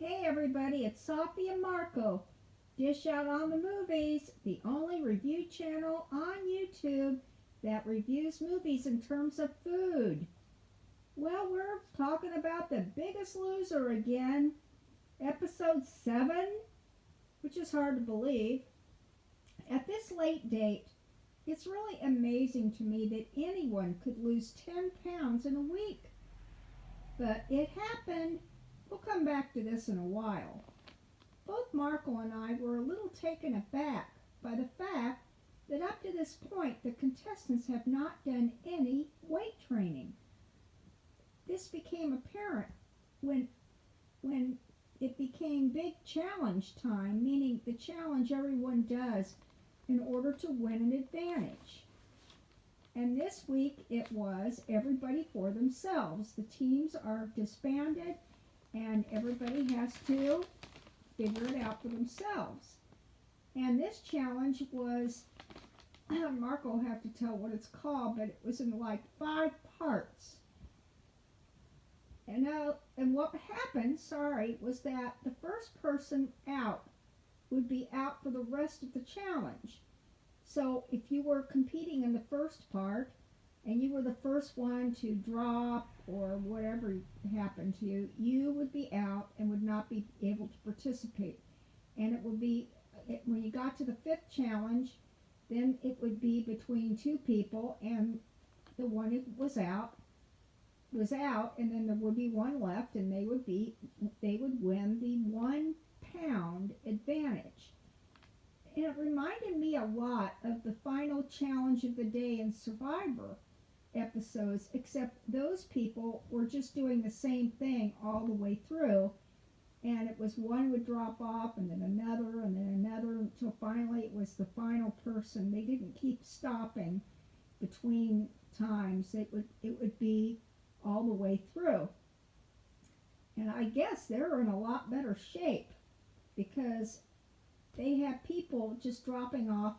Hey everybody, it's Sophie and Marco. Dish Out on the Movies, the only review channel on YouTube that reviews movies in terms of food. Well, we're talking about The Biggest Loser again, episode 7, which is hard to believe. At this late date, it's really amazing to me that anyone could lose 10 pounds in a week. But it happened. We'll come back to this in a while. Both Marco and I were a little taken aback by the fact that up to this point the contestants have not done any weight training. This became apparent when it became big challenge time, meaning the challenge everyone does in order to win an advantage. And this week it was everybody for themselves. The teams are disbanded and everybody has to figure it out for themselves. And this challenge was, Marco will have to tell what it's called, but it was in like 5 parts. And what happened, was that the first person out would be out for the rest of the challenge. So if you were competing in the first part, and you were the first one to drop or whatever happened to you, you would be out and would not be able to participate. And it would be, when you got to the 5th challenge, then it would be between 2 people, and the one who was out, and then there would be one left, and they would win the 1 pound advantage. And it reminded me a lot of the final challenge of the day in Survivor episodes, except those people were just doing the same thing all the way through, and it was one would drop off and then another until finally it was the final person. They didn't keep stopping between times. It would be all the way through. And I guess they're in a lot better shape because they have people just dropping off.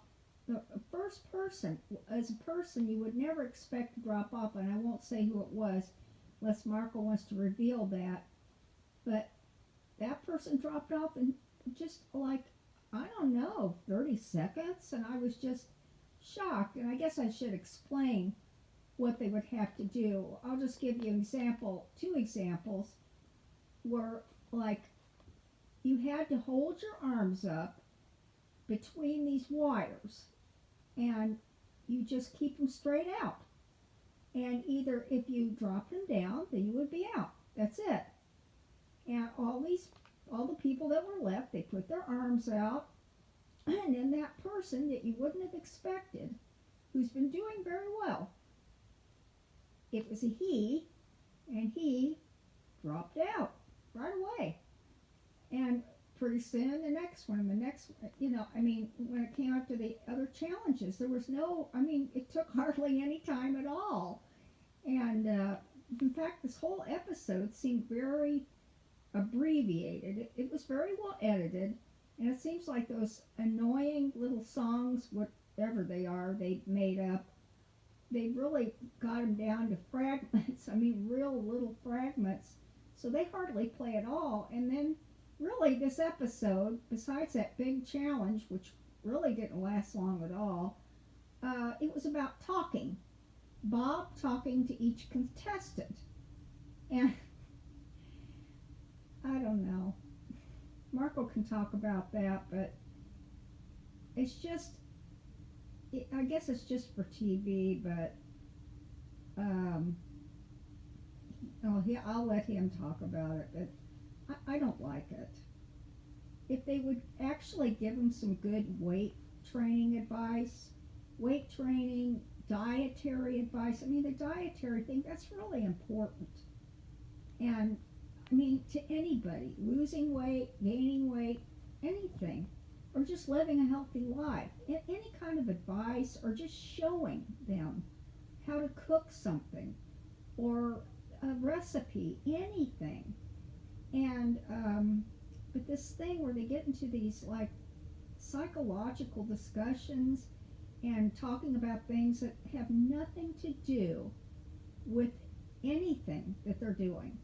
The first person, as a person, you would never expect to drop off, and I won't say who it was unless Marco wants to reveal that. But that person dropped off in just like, I don't know, 30 seconds, and I was just shocked. And I guess I should explain what they would have to do. I'll just give you an example. 2 examples were like, you had to hold your arms up between these wires, and you just keep them straight out. And either if you dropped them down, then you would be out. That's it. And all the people that were left, they put their arms out, and then that person that you wouldn't have expected, who's been doing very well, it was a he, and he dropped out right away. And pretty soon the next one, when it came up to the other challenges, there was it took hardly any time at all. And in fact, this whole episode seemed very abbreviated. It was very well edited, and it seems like those annoying little songs, whatever they are, they made up, they really got them down to fragments. Real little fragments. So they hardly play at all. And then really, this episode, besides that big challenge, which really didn't last long at all, it was about talking. Bob talking to each contestant. And I don't know. Marco can talk about that, but it's just, I guess it's just for TV, but I'll let him talk about it, but I don't like it. If they would actually give him some good weight training advice, dietary advice. The dietary thing, that's really important. And to anybody, losing weight, gaining weight, anything, or just living a healthy life, any kind of advice, or just showing them how to cook something, or a recipe, anything. And but this thing where they get into these like psychological discussions and talking about things that have nothing to do with anything that they're doing.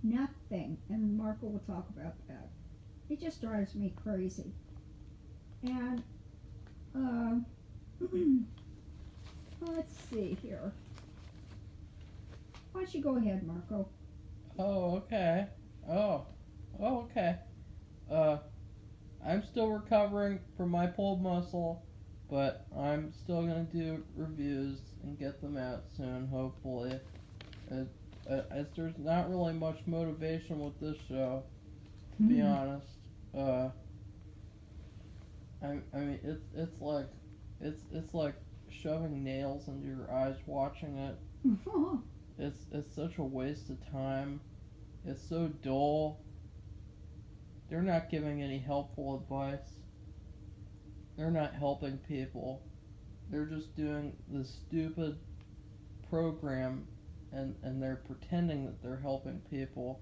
nothing. And Marco will talk about that. It just drives me crazy. And uh, let's see here. Why don't you go ahead, Marco? Oh, okay. Oh, okay. Uh, I'm still recovering from my pulled muscle, but I'm still gonna do reviews and get them out soon, hopefully. As, as there's not really much motivation with this show, to be honest. Uh, I mean, it's like shoving nails into your eyes watching it. It's such a waste of time. It's so dull. They're not giving any helpful advice. They're not helping people. They're just doing this stupid program, and they're pretending that they're helping people.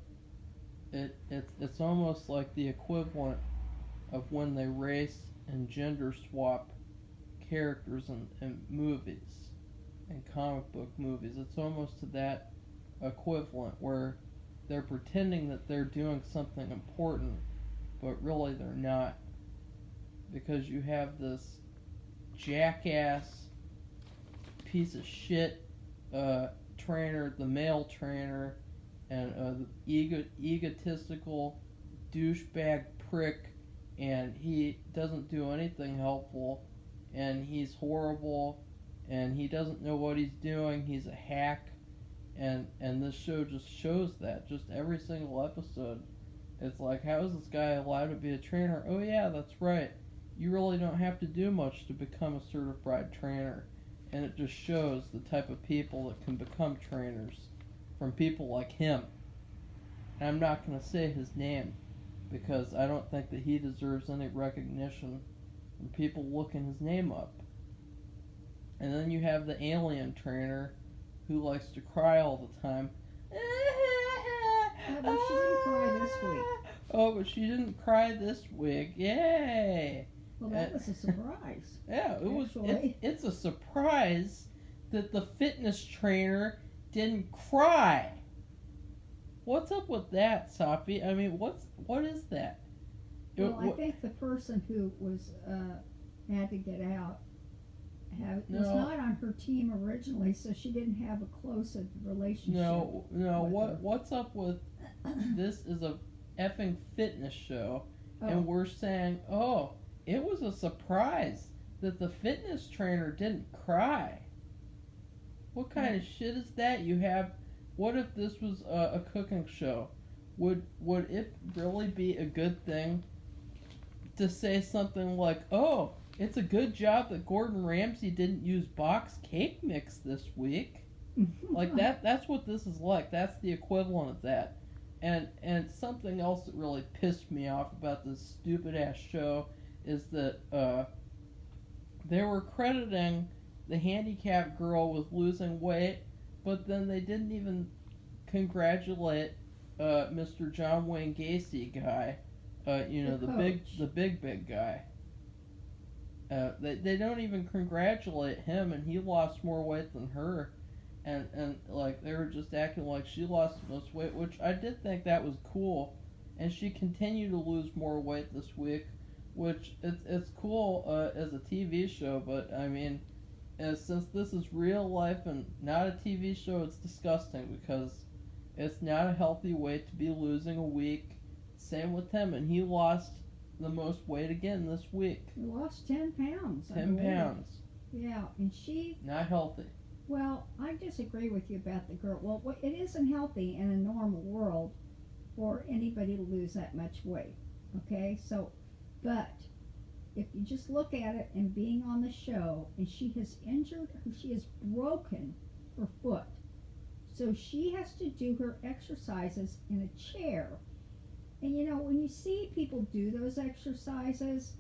It's almost like the equivalent of when they race and gender swap characters in movies, in comic book movies. It's almost to that equivalent where they're pretending that they're doing something important, but really they're not. Because you have this jackass piece of shit trainer, the male trainer, and the egotistical douchebag prick, and he doesn't do anything helpful, and he's horrible, and he doesn't know what he's doing. He's a hack, and this show just shows that. Just every single episode, it's like, how is this guy allowed to be a trainer? Oh yeah, that's right. You really don't have to do much to become a certified trainer. And it just shows the type of people that can become trainers from people like him. And I'm not going to say his name because I don't think that he deserves any recognition from people looking his name up. And then you have the alien trainer who likes to cry all the time. But she didn't cry this week. Oh, but she didn't cry this week. Yay! Well, that was a surprise. Yeah, it was. It's a surprise that the fitness trainer didn't cry. What's up with that, Safi? I mean, what is that? Well, I think the person who was had to get out was not on her team originally, so she didn't have a close relationship. No. What's up with this? Is a effing fitness show, and we're saying, oh, it was a surprise that the fitness trainer didn't cry. What kind of shit is that? You have. What if this was a cooking show? Would it really be a good thing to say something like, oh, it's a good job that Gordon Ramsay didn't use box cake mix this week? Like that's what this is like. That's the equivalent of that. And something else that really pissed me off about this stupid ass show is that they were crediting the handicapped girl with losing weight, but then they didn't even congratulate Mr. John Wayne Gacy guy, the big guy. They don't even congratulate him, and he lost more weight than her, and like they were just acting like she lost the most weight, which I did think that was cool, and she continued to lose more weight this week, which it's cool as a TV show, but I mean, since this is real life and not a TV show, it's disgusting because it's not a healthy weight to be losing a week. Same with him, and he lost the most weight again this week. He lost 10 pounds. 10 pounds. Yeah, and she... Not healthy. Well, I disagree with you about the girl. Well, it isn't healthy in a normal world for anybody to lose that much weight. Okay? So, but if you just look at it and being on the show, and she has broken her foot. So she has to do her exercises in a chair. And you know, when you see people do those exercises,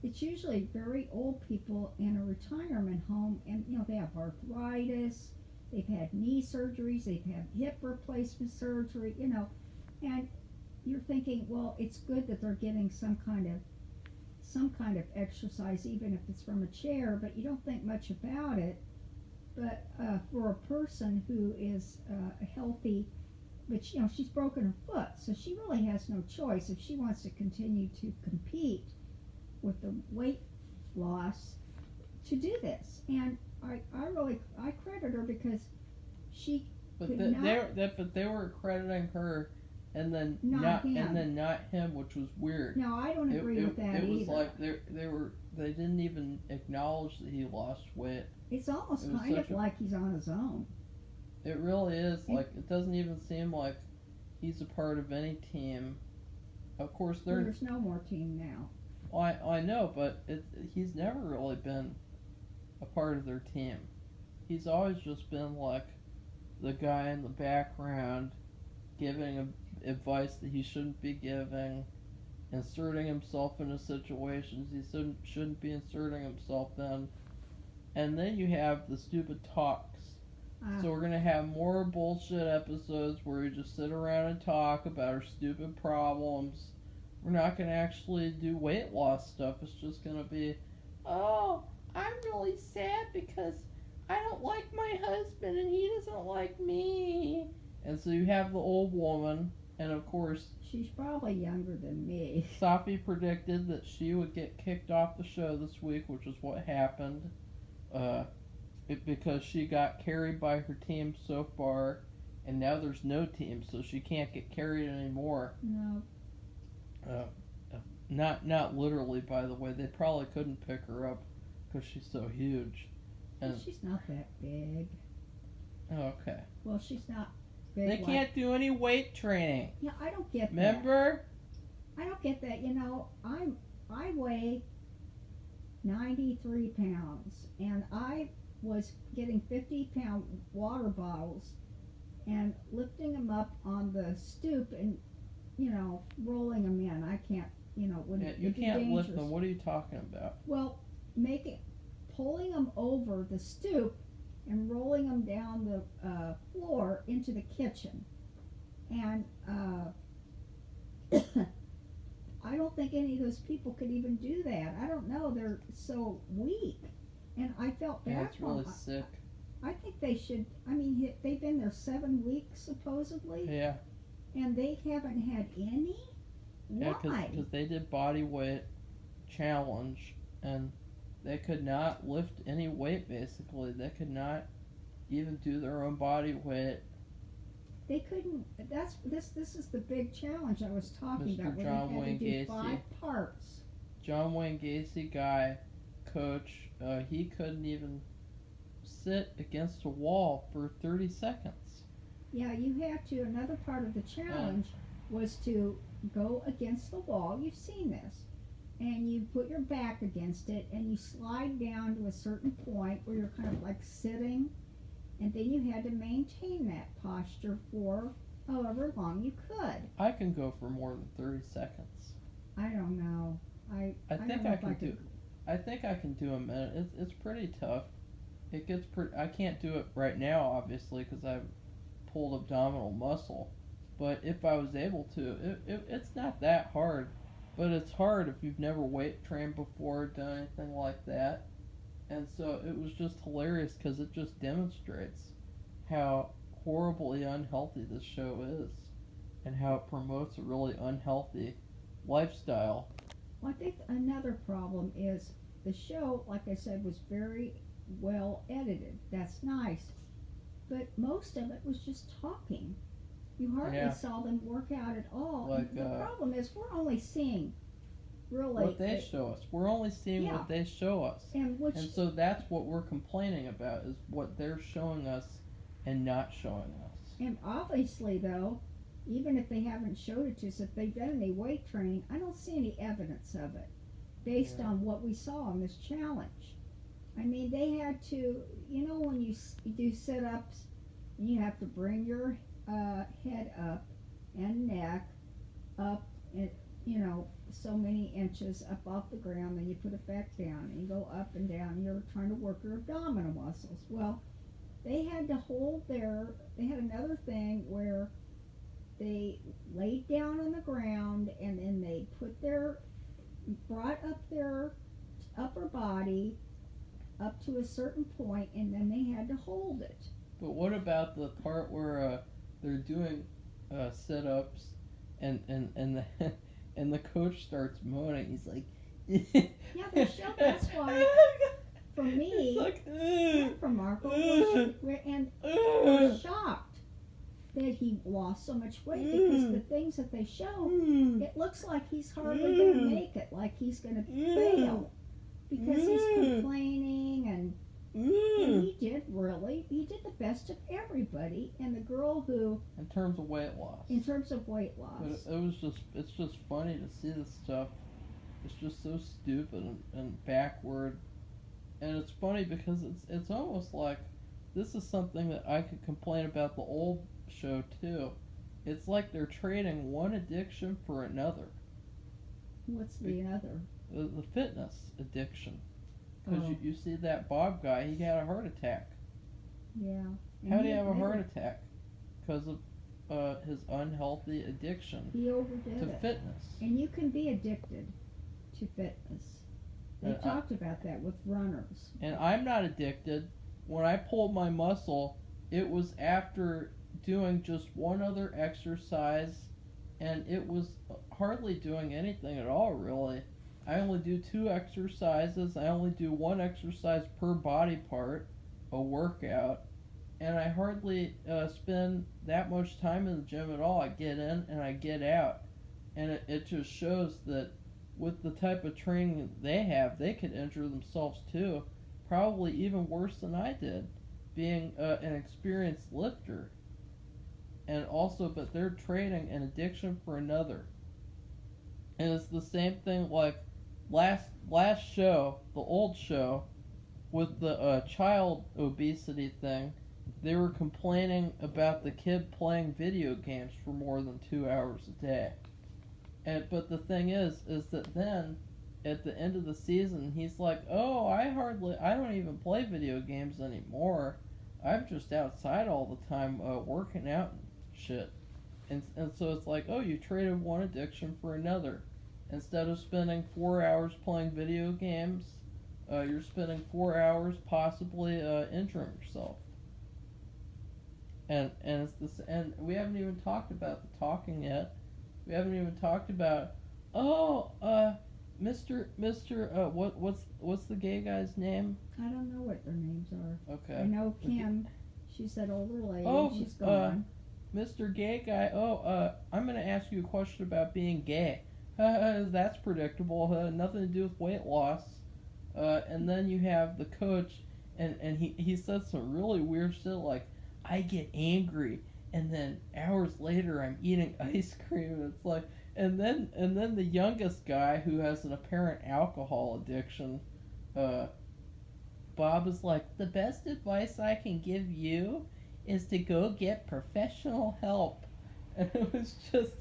it's usually very old people in a retirement home, and you know, they have arthritis, they've had knee surgeries, they've had hip replacement surgery, you know, and you're thinking, well, it's good that they're getting some kind of exercise, even if it's from a chair, but you don't think much about it. But for a person who is a healthy but she's broken her foot, so she really has no choice if she wants to continue to compete with the weight loss to do this. And I credit her because she But could they were crediting her, and then not him. and then not him, which was weird. No, I don't agree with that It was either. like they didn't even acknowledge that he lost weight. It's almost kind of like he's on his own. It really is. Like, it doesn't even seem like he's a part of any team. Of course, There's no more team now. I know, but he's never really been a part of their team. He's always just been like the guy in the background, giving advice that he shouldn't be giving, inserting himself into situations he shouldn't be inserting himself in. And then you have the stupid talks. So we're gonna have more bullshit episodes where we just sit around and talk about our stupid problems. We're not gonna actually do weight loss stuff. It's just gonna be, oh, I'm really sad because I don't like my husband and he doesn't like me. And so you have the old woman, and of course, she's probably younger than me. Safi predicted that she would get kicked off the show this week, which is what happened. Because she got carried by her team so far, and now there's no team, so she can't get carried anymore. No. Not literally, by the way. They probably couldn't pick her up because she's so huge. And she's not that big. Okay. Well, she's not big. They can't do any weight training. Yeah, I don't get that. Remember? I don't get that. I weigh 93 pounds, and I was getting 50-pound water bottles and lifting them up on the stoop and, rolling them in. I can't, you can't lift them. What are you talking about? Well, pulling them over the stoop and rolling them down the floor into the kitchen. And I don't think any of those people could even do that. I don't know. They're so weak. And I felt bad That's really sick. I think they should. I mean, they've been there 7 weeks supposedly. Yeah. And they haven't had any. Yeah, Why? because they did body weight challenge, and they could not lift any weight. Basically, they could not even do their own body weight. They couldn't. This is the big challenge I was talking about. Mr. John where they had to do Wayne Gacy. 5 parts. John Wayne Gacy guy, coach, he couldn't even sit against a wall for 30 seconds. Yeah, you had to. Another part of the challenge was to go against the wall. You've seen this. And you put your back against it, and you slide down to a certain point where you're kind of like sitting, and then you had to maintain that posture for however long you could. I can go for more than 30 seconds. I don't know. I think I can do. I think I can do a minute. It's pretty tough. It gets pretty. I can't do it right now, obviously, because I've pulled abdominal muscle. But if I was able to, it's not that hard. But it's hard if you've never weight trained before, done anything like that. And so it was just hilarious because it just demonstrates how horribly unhealthy this show is and how it promotes a really unhealthy lifestyle. Well, I think another problem is the show, like I said, was very well edited. That's nice. But most of it was just talking. You hardly saw them work out at all. Like, the problem is we're only seeing really what they show us. We're only seeing what they show us. And so that's what we're complaining about, is what they're showing us and not showing us. And obviously, though, even if they haven't showed it to us, if they've done any weight training, I don't see any evidence of it based on what we saw in this challenge. I mean, they had to, when you do sit-ups, you have to bring your head up and neck up, and so many inches up off the ground, then you put it back down, and you go up and down. You're trying to work your abdominal muscles. Well, they had to they had another thing where they laid down on the ground, and then they brought up their upper body up to a certain point, and then they had to hold it. But what about the part where they're doing sit-ups, and the and the coach starts moaning. He's like, Yeah, the show. That's why, for me, it's like, and for Marco, we're shocked that he lost so much weight because the things that they show, it looks like he's hardly going to make it, like he's going to fail because he's complaining and he did the best of everybody. And the girl who, in terms of weight loss. in terms of weight loss, But it's just funny to see this stuff. It's just so stupid and backward, and it's funny because it's almost like this is something that I could complain about the old show too. It's like they're trading one addiction for another. what's the other? The fitness addiction. Because Oh. you see that Bob guy, he had a heart attack. Yeah. How did he have a heart attack? Because of his unhealthy addiction He overdid to it. fitness. And you can be addicted to fitness. They talked about that with runners. And I'm not addicted. When I pulled my muscle, it was after doing just one other exercise, and it was hardly doing anything at all, really. I only do 2 exercises. I only do 1 exercise per body part, a workout, and I hardly spend that much time in the gym at all. I get in and I get out, and it just shows that with the type of training they have, they could injure themselves too, probably even worse than I did, being an experienced lifter. And also, but they're trading an addiction for another. And it's the same thing like last show, the old show, with the child obesity thing. They were complaining about the kid playing video games for more than 2 hours a day. But the thing is that then, at the end of the season, he's like, "Oh, I don't even play video games anymore. I'm just outside all the time, working out and shit." And so it's like, oh, you traded one addiction for another. Instead of spending 4 hours playing video games, you're spending 4 hours possibly injuring yourself. And and we haven't even talked about the talking yet. We haven't even talked about Mr. What's the gay guy's name? I don't know what their names are. Okay. I know Kim. She's that older lady. Oh, she's gone. Mr. Gay Guy. I'm gonna ask you a question about being gay. That's predictable. Nothing to do with weight loss. And then you have the coach, and he said some really weird shit like, "I get angry, and then hours later I'm eating ice cream." And it's like, and then the youngest guy who has an apparent alcohol addiction, Bob is like, "The best advice I can give you is to go get professional help." And it's just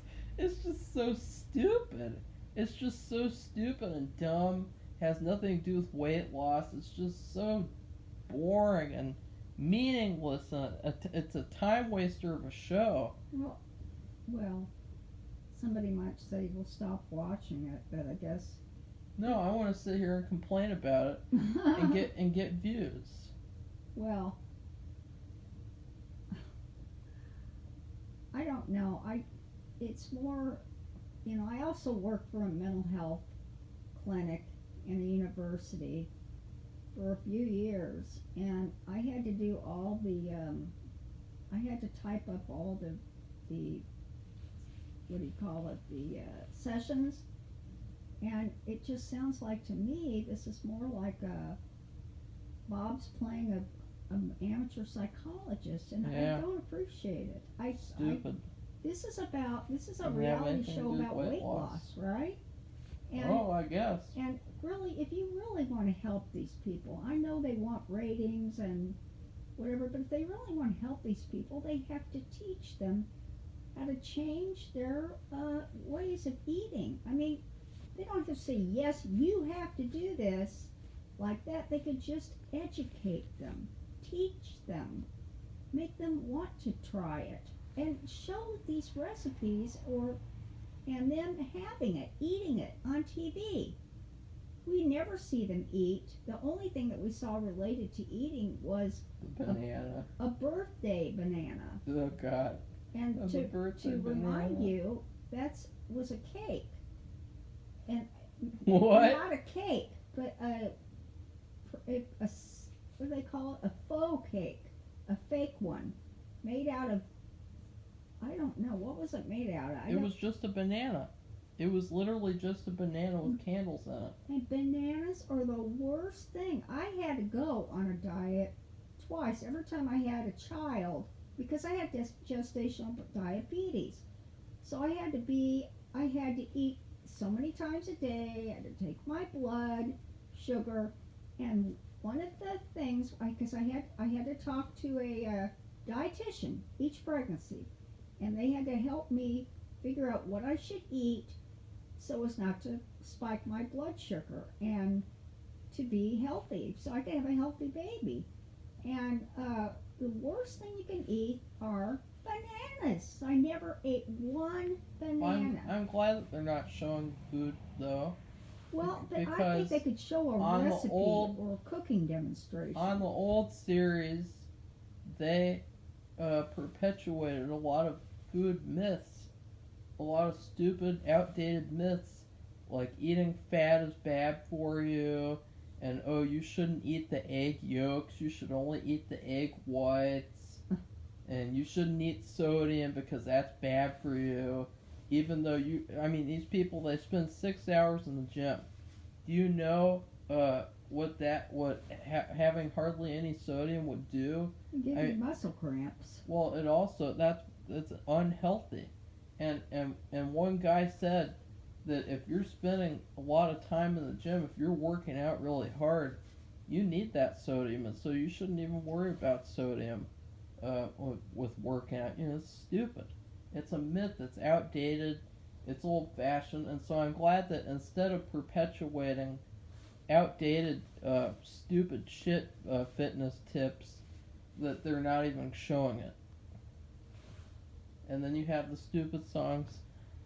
so stupid. It's just so stupid and dumb. Has nothing to do with weight loss. It's just so boring and meaningless. It's a time waster of a show. Well, somebody might say we'll stop watching it, but I guess. No, I want to sit here and complain about it and get views. Well, I don't know. It's more, I also work for a mental health clinic in a university for a few years, and I had to do all the, I had to type up all the what do you call it, the sessions, and it just sounds like to me this is more like Bob's playing an amateur psychologist, and Yeah. I don't appreciate it. Stupid. This is a Doesn't have reality anything to show do with about weight loss, right? And, I guess. and really, if you really want to help these people, I know they want ratings and whatever, but if they really want to help these people, they have to teach them how to change their ways of eating. I mean, they don't have to say, yes, you have to do this like that. They could just educate them, teach them, make them want to try it, and show these recipes and then having it, eating it on TV. We never see them eat. The only thing that we saw related to eating was The banana. a birthday banana. Oh God. And As a birthday to remind banana. you, that was a cake, and What? not a cake, but what do they call it? A faux cake, a fake one, made out of, I don't know, what was it made out of? It was just a banana. It was literally just a banana with candles in it. And bananas are the worst thing. I had to go on a diet twice. Every time I had a child, because I had gestational diabetes. So I had to eat so many times a day. I had to take my blood, sugar, and one of the things, because I had to talk to a dietitian each pregnancy, and they had to help me figure out what I should eat so as not to spike my blood sugar and to be healthy, so I could have a healthy baby. And the worst thing you can eat are bananas. I never ate one banana. I'm glad that they're not showing food though. Well, but I think Because they could show a on the recipe old or a cooking demonstration. on the old series, they perpetuated a lot of food myths, a lot of stupid, outdated myths, like eating fat is bad for you, and oh, you shouldn't eat the egg yolks, you should only eat the egg whites, and you shouldn't eat sodium because that's bad for you. Even though these people, they spend 6 hours in the gym. Do you know what having hardly any sodium would do? You get your muscle cramps. Well, that's unhealthy, and one guy said that if you're spending a lot of time in the gym, if you're working out really hard, you need that sodium, and so you shouldn't even worry about sodium with working out. It's stupid. It's a myth. It's outdated. It's old-fashioned, and so I'm glad that instead of perpetuating outdated, stupid shit fitness tips, that they're not even showing it. And then you have the stupid songs.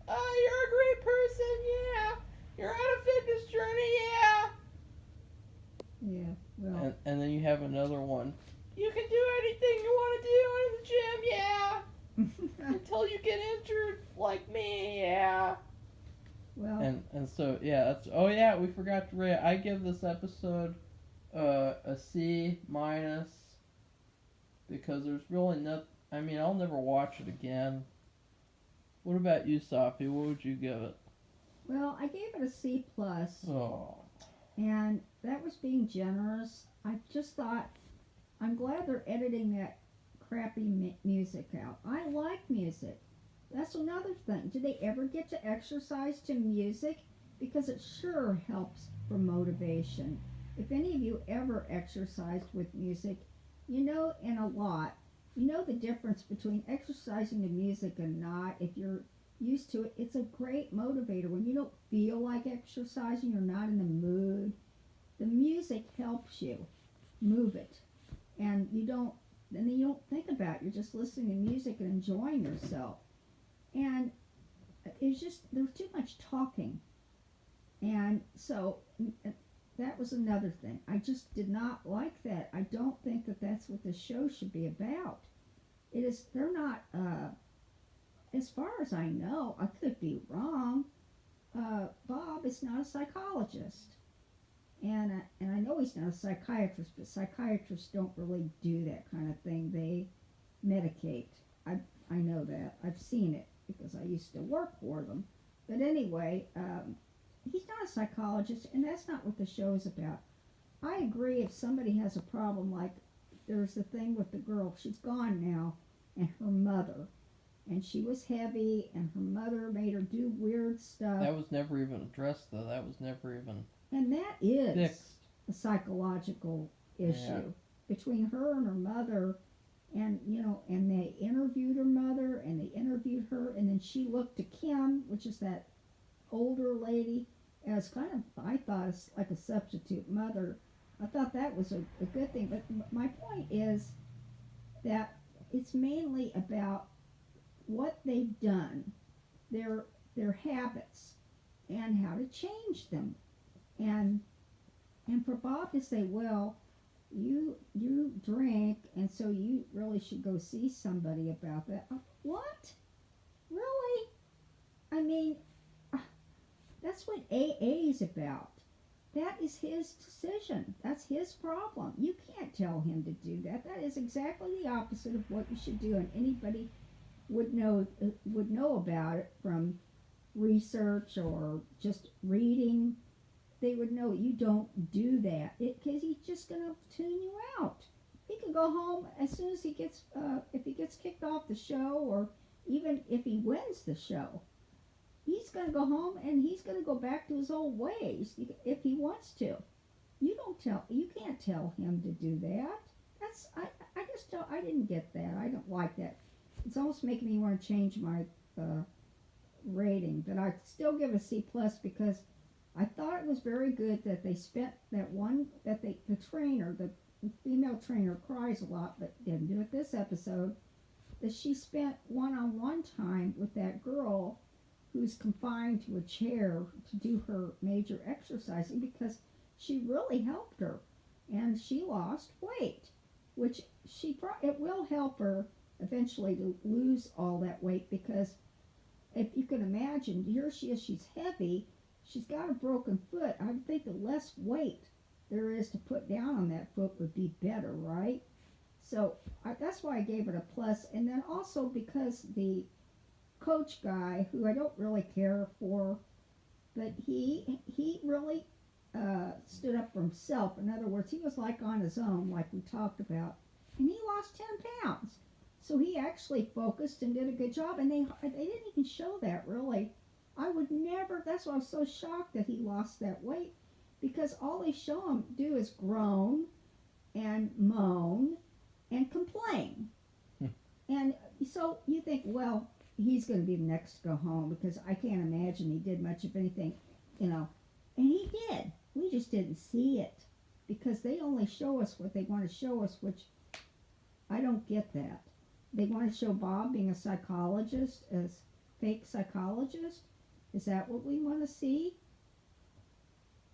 Oh, you're a great person, yeah. You're on a fitness journey, yeah. Yeah, well. And then you have another one. You can do anything you want to do in the gym, yeah. Until you get injured like me, yeah. Well. And so yeah, that's oh yeah, we forgot to rate. I give this episode a C minus because there's really nothing. I mean, I'll never watch it again. What about you, Sophie? What would you give it? Well, I gave it a C plus. Oh. And that was being generous. I just thought, I'm glad they're editing that crappy music out. I like music. That's another thing. Do they ever get to exercise to music? Because it sure helps for motivation. If any of you ever exercised with music, you know the difference between exercising to music and not. If you're used to it, it's a great motivator. When you don't feel like exercising, you're not in the mood, the music helps you move it. And then you don't think about it. You're just listening to music and enjoying yourself. And it's just, there's too much talking. And so that was another thing. I just did not like that. I don't think that that's what the show should be about. They're not, as far as I know, I could be wrong, Bob is not a psychologist. And I know he's not a psychiatrist, but psychiatrists don't really do that kind of thing. They medicate. I know that. I've seen it because I used to work for them. But anyway, he's not a psychologist, and that's not what the show is about. I agree if somebody has a problem, like there's the thing with the girl, she's gone now, and her mother. And she was heavy, and her mother made her do weird stuff. That was never even addressed, though. That was never even and that is fixed. A psychological issue between her and her mother. And, and they interviewed her mother, and they interviewed her, and then she looked to Kim, which is that older lady, as kind of, I thought, like a substitute mother. I thought that was a good thing. But my point is that it's mainly about what they've done, their habits, and how to change them. And for Bob to say, well, you drink, and so you really should go see somebody about that. What? Really? I mean, uh, that's what AA is about. That is his decision. That's his problem. You can't tell him to do that. That is exactly the opposite of what you should do, and anybody would know about it from research or just reading. They would know you don't do that because he's just going to tune you out. He can go home as soon as he gets if he gets kicked off the show, or even if he wins the show. He's going to go home and he's going to go back to his old ways if he wants to. You can't tell him to do that. I just don't, I didn't get that. I don't like that. It's almost making me want to change my rating, but I still give a C plus because I thought it was very good that they spent that one that the female trainer cries a lot, but didn't do it this episode. That she spent one-on-one time with that girl who's confined to a chair to do her major exercising because she really helped her, and she lost weight, which it will help her eventually to lose all that weight because if you can imagine, here she is, she's heavy, she's got a broken foot. I would think the less weight there is to put down on that foot would be better, right? So that's why I gave it a plus. And then also because the coach guy, who I don't really care for, but he really stood up for himself. In other words, he was like on his own, like we talked about, and he lost 10 pounds. So he actually focused and did a good job, and they didn't even show that really. I would never. That's why I was so shocked that he lost that weight, because all they show him do is groan and moan and complain. And so you think, well, he's going to be the next to go home because I can't imagine he did much of anything, And he did. We just didn't see it because they only show us what they want to show us, which I don't get that. They want to show Bob being a psychologist, as fake psychologist. Is that what we want to see?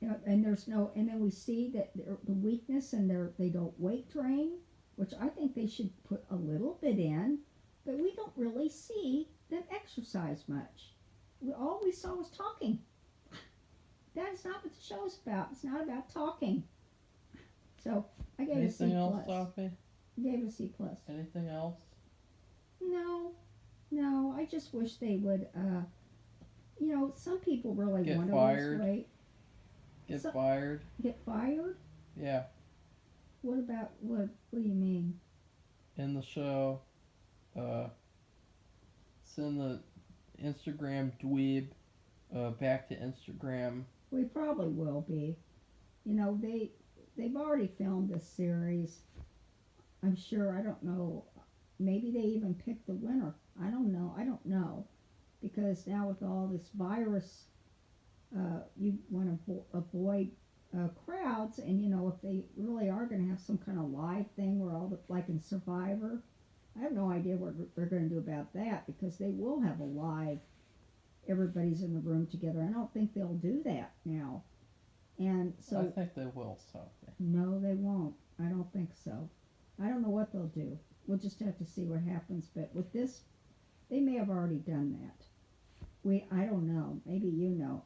And then we see that the weakness and they don't weight train, which I think they should put a little bit in, but we don't really see them exercise much. All we saw was talking. That is not what the show's about. It's not about talking. So I gave it a C+. Anything else, Sophie? Gave it a C+. Anything else? No. I just wish they would. Some people really Get want to fired. lose weight. Get fired? Get fired? Yeah. What do you mean? In the show, send the Instagram dweeb back to Instagram. We probably will be. They've already filmed this series. I'm sure. I don't know. Maybe they even picked the winner. I don't know. Because now with all this virus, you want to avoid crowds, and if they really are going to have some kind of live thing where like in Survivor, I have no idea what they're going to do about that, because they will have a live, everybody's in the room together. I don't think they'll do that now. And so I think they will, Sophie. No, they won't. I don't think so. I don't know what they'll do. We'll just have to see what happens. But with this, they may have already done that. I don't know. Maybe you know.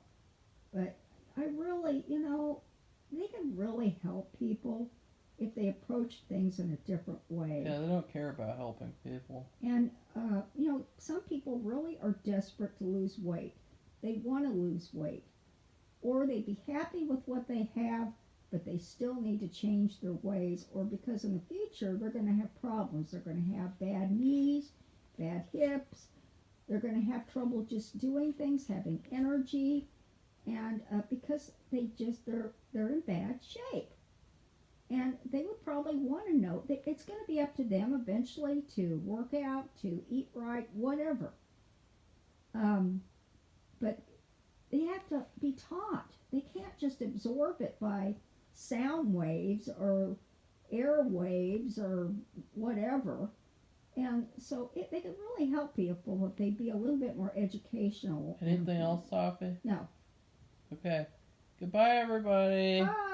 But I really, they can really help people if they approach things in a different way. Yeah, they don't care about helping people. And, some people really are desperate to lose weight. They want to lose weight. Or they'd be happy with what they have, but they still need to change their ways, or because in the future they're going to have problems. They're going to have bad knees, bad hips. They're going to have trouble just doing things, having energy, and because they're in bad shape. And they would probably want to know that it's going to be up to them eventually to work out, to eat right, whatever. But they have to be taught. They can't just absorb it by sound waves or air waves or whatever. And so they could really help people if they'd be a little bit more educational. Anything else, Sophie? No. Okay. Goodbye, everybody. Bye.